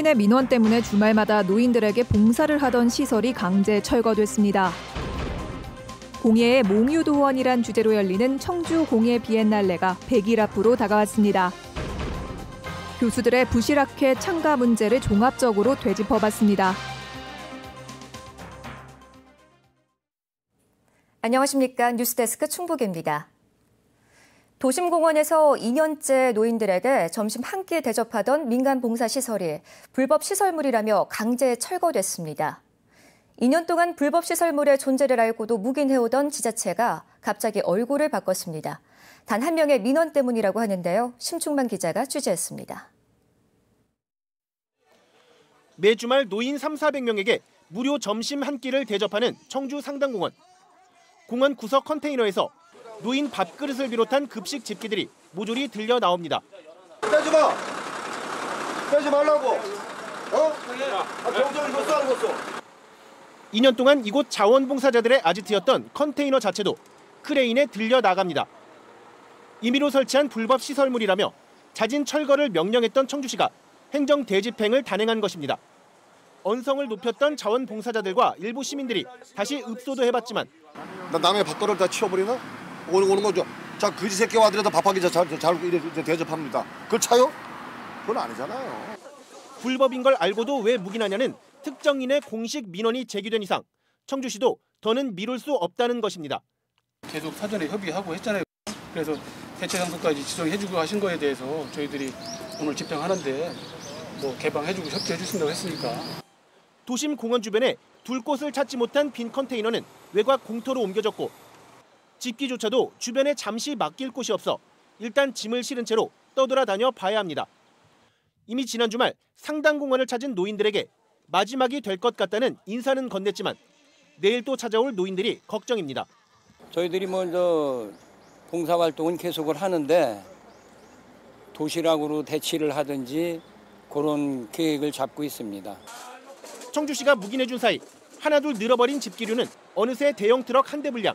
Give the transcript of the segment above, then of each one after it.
특정인의 민원 때문에 주말마다 노인들에게 봉사를 하던 시설이 강제 철거됐습니다. 공예의 몽유도원이란 주제로 열리는 청주 공예 비엔날레가 100일 앞으로 다가왔습니다. 교수들의 부실학회 참가 문제를 종합적으로 되짚어봤습니다. 안녕하십니까. 뉴스데스크 충북입니다. 도심공원에서 2년째 노인들에게 점심 한 끼 대접하던 민간 봉사시설이 불법 시설물이라며 강제 철거됐습니다. 2년 동안 불법 시설물의 존재를 알고도 묵인해오던 지자체가 갑자기 얼굴을 바꿨습니다. 단 한 명의 민원 때문이라고 하는데요. 심충만 기자가 취재했습니다. 매 주말 노인 3,400명에게 무료 점심 한 끼를 대접하는 청주 상당공원. 공원 구석 컨테이너에서 노인 밥그릇을 비롯한 급식 집기들이 모조리 들려 나옵니다. 빼지 마! 빼지 말라고! 병정 이거 쏘는 거 쏘! 2년 동안 이곳 자원봉사자들의 아지트였던 컨테이너 자체도 크레인에 들려 나갑니다. 임의로 설치한 불법 시설물이라며 자진 철거를 명령했던 청주시가 행정 대집행을 단행한 것입니다. 언성을 높였던 자원봉사자들과 일부 시민들이 다시 읍소도 해봤지만 나 남의 밥도를 다 치워버리나? 오는 거죠. 자, 그지 새끼 와들여도 밥하기 잘 대접합니다. 그걸 차요? 그건 아니잖아요. 불법인 걸 알고도 왜 묵인하냐는 특정인의 공식 민원이 제기된 이상 청주시도 더는 미룰 수 없다는 것입니다. 계속 사전에 협의하고 했잖아요. 그래서 대체 장소까지 지정해주고 하신 거에 대해서 저희들이 오늘 집행하는데 뭐 개방해주고 협조해주신다고 했으니까. 도심 공원 주변에 둘 곳을 찾지 못한 빈 컨테이너는 외곽 공터로 옮겨졌고 집기조차도 주변에 잠시 맡길 곳이 없어 일단 짐을 실은 채로 떠돌아다녀 봐야 합니다. 이미 지난 주말 상당공원을 찾은 노인들에게 마지막이 될 것 같다는 인사는 건넸지만 내일 또 찾아올 노인들이 걱정입니다. 저희들이 먼저 봉사활동은 계속을 하는데 도시락으로 대치를 하든지 그런 계획을 잡고 있습니다. 청주시가 묵인해준 사이 하나둘 늘어버린 집기류는 어느새 대형 트럭 한 대 분량.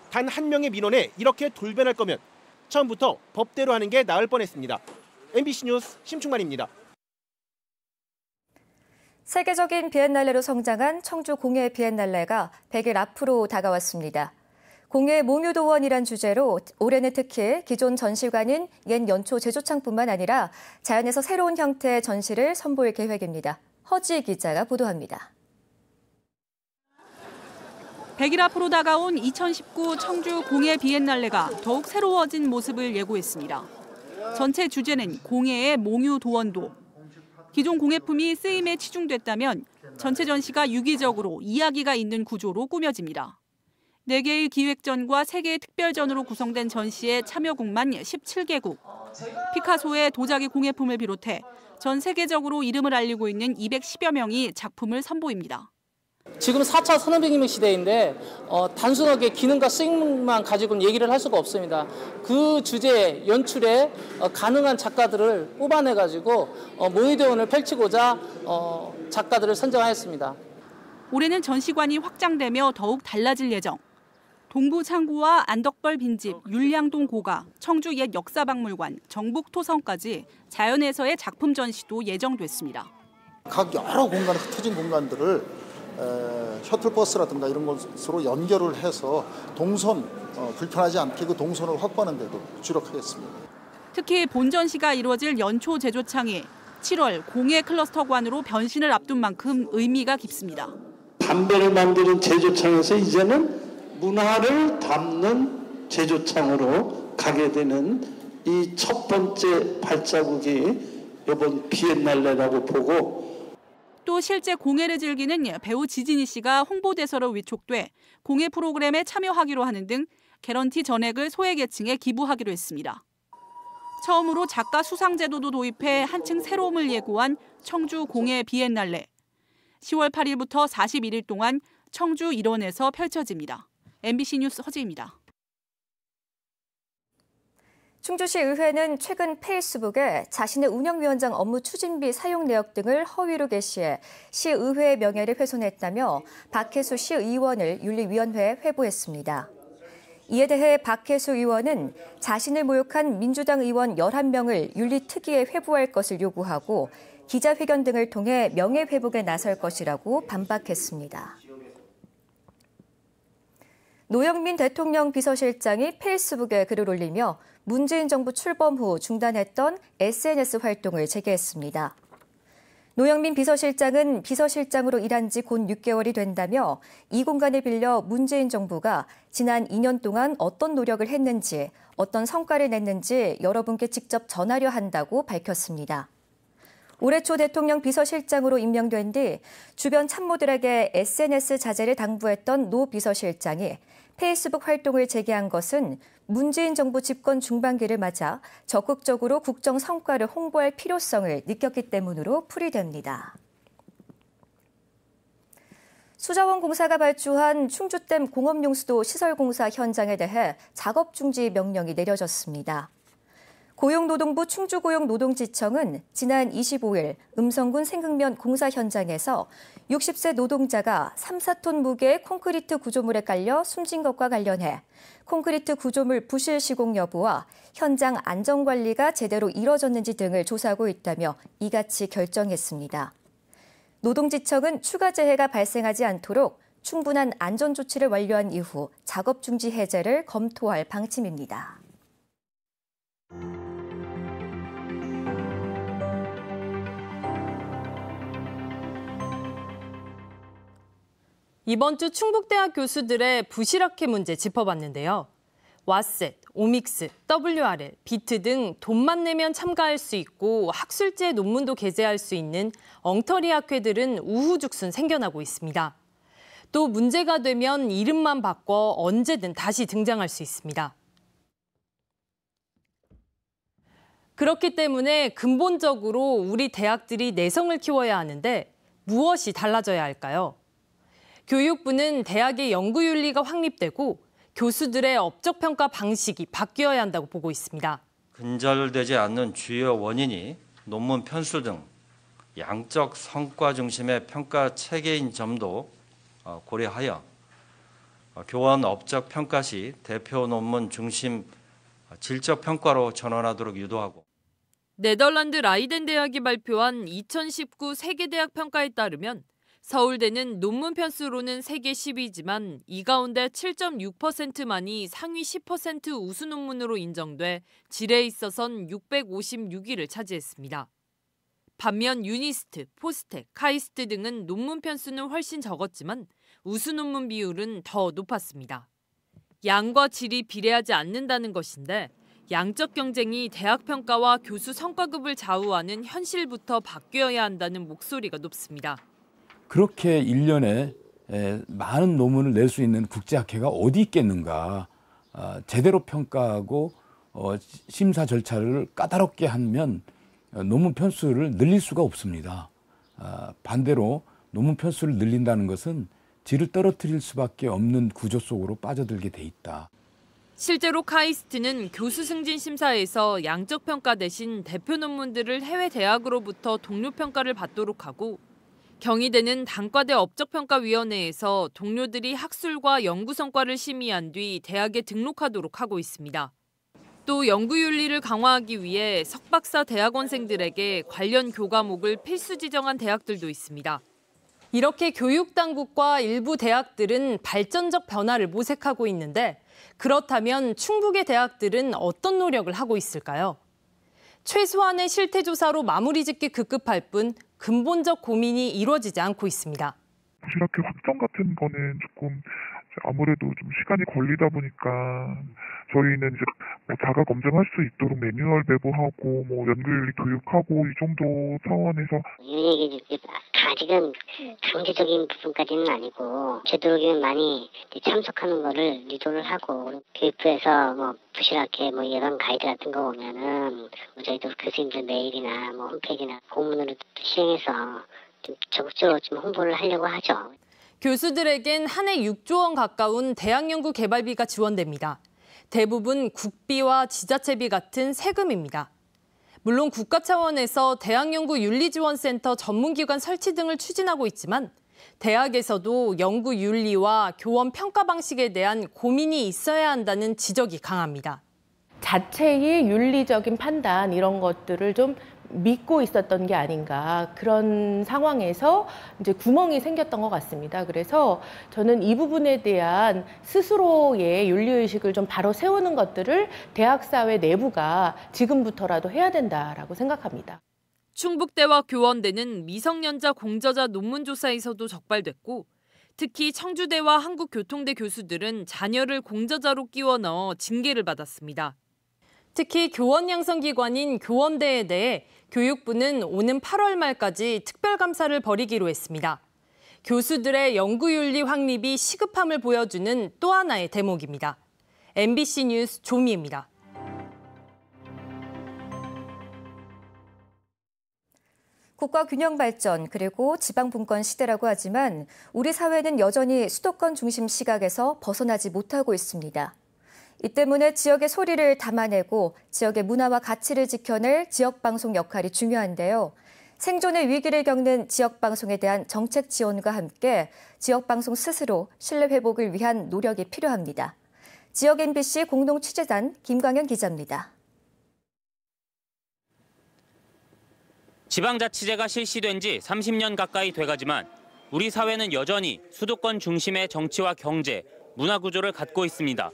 단 한 명의 민원에 이렇게 돌변할 거면 처음부터 법대로 하는 게 나을 뻔했습니다. MBC 뉴스 심충만입니다. 세계적인 비엔날레로 성장한 청주 공예 비엔날레가 100일 앞으로 다가왔습니다. 공예 몽유도원이란 주제로 올해는 특히 기존 전시관인 옛 연초 제조창뿐만 아니라 자연에서 새로운 형태의 전시를 선보일 계획입니다. 허지 기자가 보도합니다. 100일 앞으로 다가온 2019 청주 공예 비엔날레가 더욱 새로워진 모습을 예고했습니다. 전체 주제는 공예의 몽유도원도. 기존 공예품이 쓰임에 치중됐다면 전체 전시가 유기적으로 이야기가 있는 구조로 꾸며집니다. 4개의 기획전과 3개의 특별전으로 구성된 전시의 참여국만 17개국. 피카소의 도자기 공예품을 비롯해 전 세계적으로 이름을 알리고 있는 210여 명이 작품을 선보입니다. 지금 4차 산업혁명 시대인데 단순하게 기능과 쓰임만 가지고는 얘기를 할 수가 없습니다. 그 주제 연출에 가능한 작가들을 뽑아내가지고 몽유도원을 펼치고자 작가들을 선정하였습니다. 올해는 전시관이 확장되며 더욱 달라질 예정. 동부창고와 안덕벌 빈집, 율량동 고가, 청주 옛 역사박물관, 정북토성까지 자연에서의 작품 전시도 예정됐습니다. 각 여러 공간, 흩어진 공간들을 셔틀버스라든가 이런 것으로 연결을 해서 동선 불편하지 않게 그 동선을 확보하는 데도 주력하겠습니다. 특히 본전시가 이루어질 연초 제조창이 7월 공예 클러스터관으로 변신을 앞둔 만큼 의미가 깊습니다. 담배를 만드는 제조창에서 이제는 문화를 담는 제조창으로 가게 되는 이 첫 번째 발자국이 이번 비엔날레라고 보고 또 실제 공예를 즐기는 배우 지진희 씨가 홍보대사로 위촉돼 공예 프로그램에 참여하기로 하는 등 개런티 전액을 소외계층에 기부하기로 했습니다. 처음으로 작가 수상제도도 도입해 한층 새로움을 예고한 청주 공예 비엔날레. 10월 8일부터 41일 동안 청주 일원에서 펼쳐집니다. MBC 뉴스 허지입니다. 충주시 의회는 최근 페이스북에 자신의 운영위원장 업무 추진비 사용 내역 등을 허위로 게시해 시의회의 명예를 훼손했다며 박혜수 시의원을 윤리위원회에 회부했습니다. 이에 대해 박혜수 의원은 자신을 모욕한 민주당 의원 11명을 윤리특위에 회부할 것을 요구하고 기자회견 등을 통해 명예회복에 나설 것이라고 반박했습니다. 노영민 대통령 비서실장이 페이스북에 글을 올리며 문재인 정부 출범 후 중단했던 SNS 활동을 재개했습니다. 노영민 비서실장은 비서실장으로 일한 지 곧 6개월이 된다며 이 공간을 빌려 문재인 정부가 지난 2년 동안 어떤 노력을 했는지, 어떤 성과를 냈는지 여러분께 직접 전하려 한다고 밝혔습니다. 올해 초 대통령 비서실장으로 임명된 뒤 주변 참모들에게 SNS 자제를 당부했던 노 비서실장이 페이스북 활동을 재개한 것은 문재인 정부 집권 중반기를 맞아 적극적으로 국정 성과를 홍보할 필요성을 느꼈기 때문으로 풀이됩니다. 수자원공사가 발주한 충주댐 공업용수도 시설공사 현장에 대해 작업 중지 명령이 내려졌습니다. 고용노동부 충주고용노동지청은 지난 25일 음성군 생흥면 공사 현장에서 60세 노동자가 3, 4톤 무게의 콘크리트 구조물에 깔려 숨진 것과 관련해 콘크리트 구조물 부실 시공 여부와 현장 안전관리가 제대로 이뤄졌는지 등을 조사하고 있다며 이같이 결정했습니다. 노동지청은 추가 재해가 발생하지 않도록 충분한 안전조치를 완료한 이후 작업 중지 해제를 검토할 방침입니다. 이번 주 충북대학 교수들의 부실학회 문제 짚어봤는데요. 와셋, 오믹스, WRL, 비트 등 돈만 내면 참가할 수 있고 학술제 논문도 게재할 수 있는 엉터리 학회들은 우후죽순 생겨나고 있습니다. 또 문제가 되면 이름만 바꿔 언제든 다시 등장할 수 있습니다. 그렇기 때문에 근본적으로 우리 대학들이 내성을 키워야 하는데 무엇이 달라져야 할까요? 교육부는 대학의 연구윤리가 확립되고 교수들의 업적평가 방식이 바뀌어야 한다고 보고 있습니다. 근절되지 않는 주요 원인이 논문 편수 등 양적 성과 중심의 평가 체계인 점도 고려하여 교원 업적 평가 시 대표 논문 중심 질적 평가로 전환하도록 유도하고 네덜란드 라이덴 대학이 발표한 2019 세계대학 평가에 따르면 서울대는 논문 편수로는 세계 10위지만 이 가운데 7.6%만이 상위 10% 우수 논문으로 인정돼 질에 있어선 656위를 차지했습니다. 반면 유니스트, 포스텍, 카이스트 등은 논문 편수는 훨씬 적었지만 우수 논문 비율은 더 높았습니다. 양과 질이 비례하지 않는다는 것인데 양적 경쟁이 대학 평가와 교수 성과급을 좌우하는 현실부터 바뀌어야 한다는 목소리가 높습니다. 그렇게 1년에 많은 논문을 낼 수 있는 국제학회가 어디 있겠는가. 제대로 평가하고 심사 절차를 까다롭게 하면 논문 편수를 늘릴 수가 없습니다. 반대로 논문 편수를 늘린다는 것은 질을 떨어뜨릴 수밖에 없는 구조 속으로 빠져들게 돼 있다. 실제로 카이스트는 교수 승진 심사에서 양적 평가 대신 대표 논문들을 해외 대학으로부터 동료 평가를 받도록 하고 경희대는 단과대 업적평가위원회에서 동료들이 학술과 연구 성과를 심의한 뒤 대학에 등록하도록 하고 있습니다. 또 연구윤리를 강화하기 위해 석박사 대학원생들에게 관련 교과목을 필수 지정한 대학들도 있습니다. 이렇게 교육당국과 일부 대학들은 발전적 변화를 모색하고 있는데 그렇다면 충북의 대학들은 어떤 노력을 하고 있을까요? 최소한의 실태조사로 마무리 짓기 급급할 뿐 근본적 고민이 이루어지지 않고 있습니다. 부실학회 확정 같은 거는 조금 아무래도 좀 시간이 걸리다 보니까 저희는 이제 자가 검증할 수 있도록 매뉴얼 배부하고 연구윤리 교육하고 이 정도 차원에서 아직은 강제적인 부분까지는 아니고 되도록이면 많이 참석하는 거를 유도를 하고 교육부에서 부실학회 이런 가이드 같은 거 보면은 저희도 교수님들 메일이나 홈페이지나 공문으로 시행해서 좀 적극적으로 좀 홍보를 하려고 하죠. 교수들에겐 한 해 6조 원 가까운 대학연구 개발비가 지원됩니다. 대부분 국비와 지자체비 같은 세금입니다. 물론 국가 차원에서 대학연구윤리지원센터 전문기관 설치 등을 추진하고 있지만 대학에서도 연구윤리와 교원 평가 방식에 대한 고민이 있어야 한다는 지적이 강합니다. 자체의 윤리적인 판단 이런 것들을 좀 믿고 있었던 게 아닌가, 그런 상황에서 이제 구멍이 생겼던 것 같습니다. 그래서 저는 이 부분에 대한 스스로의 윤리의식을 좀 바로 세우는 것들을 대학사회 내부가 지금부터라도 해야 된다라고 생각합니다. 충북대와 교원대는 미성년자 공저자 논문조사에서도 적발됐고, 특히 청주대와 한국교통대 교수들은 자녀를 공저자로 끼워 넣어 징계를 받았습니다. 특히 교원 양성기관인 교원대에 대해 교육부는 오는 8월 말까지 특별감사를 벌이기로 했습니다. 교수들의 연구윤리 확립이 시급함을 보여주는 또 하나의 대목입니다. MBC 뉴스 조미입니다. 국가 균형 발전 그리고 지방 분권 시대라고 하지만 우리 사회는 여전히 수도권 중심 시각에서 벗어나지 못하고 있습니다. 이 때문에 지역의 소리를 담아내고 지역의 문화와 가치를 지켜낼 지역방송 역할이 중요한데요. 생존의 위기를 겪는 지역방송에 대한 정책 지원과 함께 지역방송 스스로 신뢰 회복을 위한 노력이 필요합니다. 지역 MBC 공동취재단 김광현 기자입니다. 지방자치제가 실시된 지 30년 가까이 돼가지만 우리 사회는 여전히 수도권 중심의 정치와 경제, 문화 구조를 갖고 있습니다.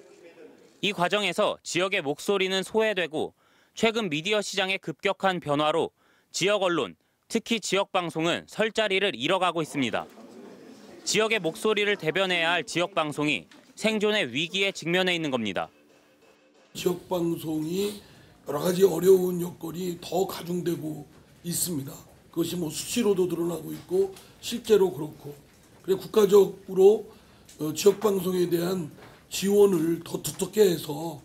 이 과정에서 지역의 목소리는 소외되고 최근 미디어 시장의 급격한 변화로 지역 언론, 특히 지역 방송은 설 자리를 잃어가고 있습니다. 지역의 목소리를 대변해야 할 지역 방송이 생존의 위기에 직면해 있는 겁니다. 지역 방송이 여러 가지 어려운 여건이 더 가중되고 있습니다. 그것이 수치로도 드러나고 있고 실제로 그렇고, 그래 국가적으로 지역 방송에 대한 지원을 더 두텁게 해서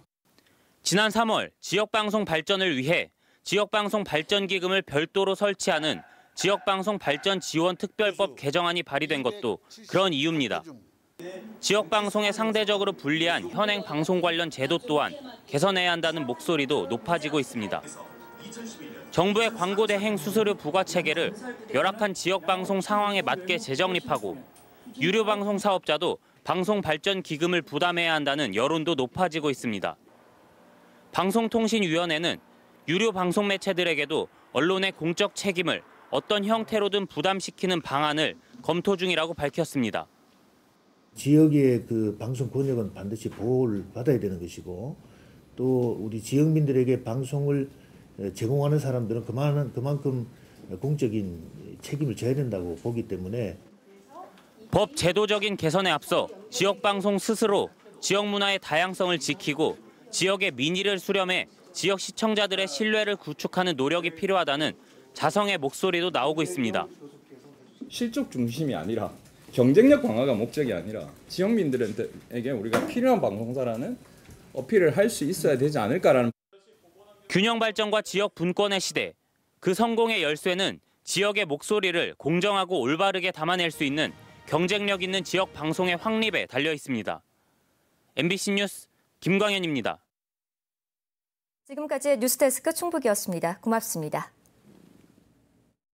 지난 3월 지역방송 발전을 위해 지역방송 발전기금을 별도로 설치하는 지역방송 발전 지원 특별법 개정안이 발의된 것도 그런 이유입니다. 지역방송에 상대적으로 불리한 현행 방송 관련 제도 또한 개선해야 한다는 목소리도 높아지고 있습니다. 정부의 광고 대행 수수료 부과 체계를 열악한 지역방송 상황에 맞게 재정립하고 유료 방송 사업자도 방송 발전 기금을 부담해야 한다는 여론도 높아지고 있습니다. 방송통신위원회는 유료 방송 매체들에게도 언론의 공적 책임을 어떤 형태로든 부담시키는 방안을 검토 중이라고 밝혔습니다. 지역의 그 방송 권역은 반드시 보호를 받아야 되는 것이고, 또 우리 지역민들에게 방송을 제공하는 사람들은 그만큼 공적인 책임을 져야 된다고 보기 때문에 법 제도적인 개선에 앞서 지역방송 스스로 지역 문화의 다양성을 지키고 지역의 민의를 수렴해 지역 시청자들의 신뢰를 구축하는 노력이 필요하다는 자성의 목소리도 나오고 있습니다. 실적 중심이 아니라 경쟁력 강화가 목적이 아니라 지역민들에게 우리가 필요한 방송사라는 어필을 할 수 있어야 되지 않을까라는. 균형 발전과 지역 분권의 시대, 그 성공의 열쇠는 지역의 목소리를 공정하고 올바르게 담아낼 수 있는 경쟁력 있는 지역 방송의 확립에 달려 있습니다. MBC 뉴스 김광현입니다. 지금까지 뉴스데스크 충북이었습니다. 고맙습니다.